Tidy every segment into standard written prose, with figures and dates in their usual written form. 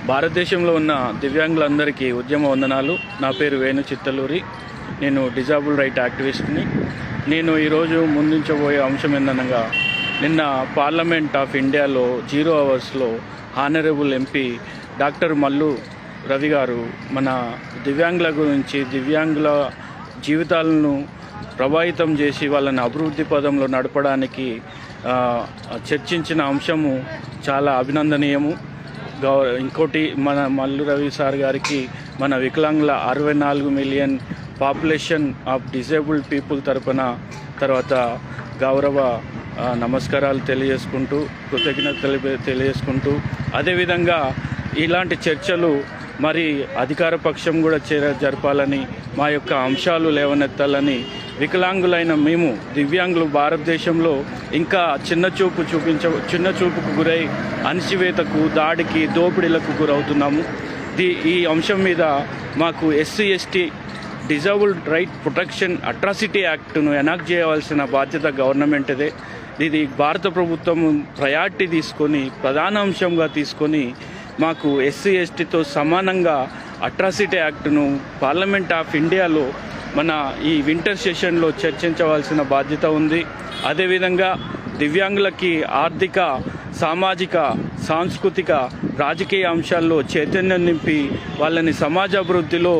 భారతదేశంలో ఉన్న దివ్యాంగులందరికీ ఉద్యమ వందనాలు. నా పేరు వేణు చిత్తలూరి. నేను డిజాబుల్ రైట్ యాక్టివిస్ట్ని. నేను ఈరోజు ముందుంచబోయే అంశం ఏందనగా, నిన్న పార్లమెంట్ ఆఫ్ ఇండియాలో 0 అవర్స్లో honourable MP doctor Mallu Ravi గారు మన దివ్యాంగుల గురించి, దివ్యాంగుల జీవితాలను ప్రభావితం చేసి వాళ్ళని అభివృద్ధి పదంలో నడపడానికి చర్చించిన అంశము చాలా అభినందనీయము. ఇంకోటి, మన మల్లు రవి సార్ గారికి మన వికలాంగుల 64 million population of disabled people తర్వాత గౌరవ నమస్కారాలు తెలియజేసుకుంటూ, కృతజ్ఞతలు తెలియజేసుకుంటూ, అదేవిధంగా ఇలాంటి చర్చలు మరి అధికార పక్షం కూడా జరపాలని, మా యొక్క అంశాలు లేవనెత్తాలని, వికలాంగులైన మేము దివ్యాంగులు భారతదేశంలో ఇంకా చిన్న చూపుకు గురై అణచివేతకు, దాడికి, దోపిడీలకు గురవుతున్నాము. ఈ అంశం మీద మాకు SC ST disabled right protection atrocity యాక్ట్ను ఎనాక్ట్ చేయవలసిన బాధ్యత గవర్నమెంట్దే. ఇది భారత ప్రభుత్వం ప్రయారిటీ తీసుకొని, ప్రధాన అంశంగా తీసుకొని మాకు ఎస్సీ ఎస్టీతో సమానంగా అట్రాసిటీ యాక్ట్ను పార్లమెంట్ ఆఫ్ ఇండియాలో మన ఈ వింటర్ సెషన్లో చర్చించవలసిన బాధ్యత ఉంది. అదేవిధంగా దివ్యాంగులకి ఆర్థిక, సామాజిక, సాంస్కృతిక, రాజకీయ అంశాల్లో చైతన్యం నింపి వాళ్ళని సమాజ అభివృద్ధిలో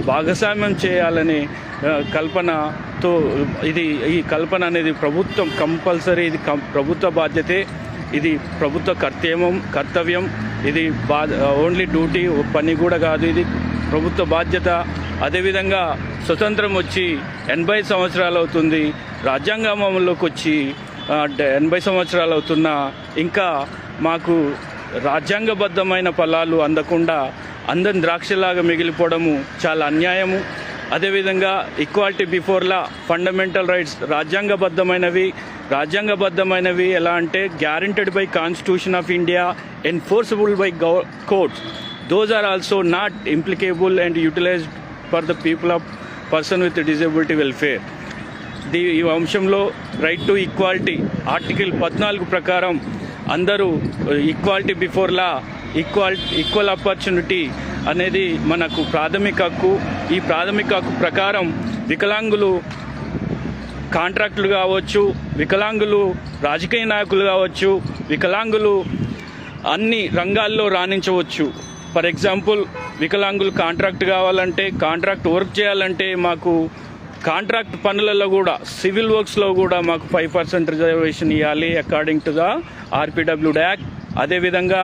భాగస్వామ్యం చేయాలనే కల్పనతో ఈ కల్పన అనేది ప్రభుత్వం కంపల్సరీ, ఇది ప్రభుత్వ బాధ్యతే, ఇది ప్రభుత్వ కర్తవ్యం, ఇది ఓన్లీ డ్యూటీ, పని కూడా కాదు, ఇది ప్రభుత్వ బాధ్యత. అదేవిధంగా స్వతంత్రం వచ్చి 80 సంవత్సరాలు అవుతుంది, రాజ్యాంగం అమల్లోకి వచ్చి 80 సంవత్సరాలు అవుతున్నా ఇంకా మాకు రాజ్యాంగబద్ధమైన ఫలాలు అందకుండా అందరి ద్రాక్షలాగా మిగిలిపోవడము చాలా అన్యాయము. అదేవిధంగా equality before law, fundamental rights రాజ్యాంగబద్ధమైనవి ఎలా అంటే guaranteed by constitution of India, enforceable by courts. Those are also not implicable and utilized for the person with disability welfare. ఈ అంశంలో రైట్ టు ఈక్వాలిటీ ఆర్టికల్ 14 ప్రకారం అందరూ equality before law, equal opportunity అనేది మనకు ప్రాథమిక హక్కు. ఈ ప్రాథమిక హక్కు ప్రకారం వికలాంగులు కాంట్రాక్టులు కావచ్చు, వికలాంగులు రాజకీయ నాయకులు కావచ్చు, వికలాంగులు అన్ని రంగాల్లో రాణించవచ్చు. ఫర్ ఎగ్జాంపుల్, వికలాంగులు కాంట్రాక్ట్ కావాలంటే, కాంట్రాక్ట్ వర్క్ చేయాలంటే మాకు కాంట్రాక్ట్ పనులలో కూడా, సివిల్ వర్క్స్లో కూడా మాకు 5% రిజర్వేషన్ ఇవ్వాలి according to the RPWD act. అదేవిధంగా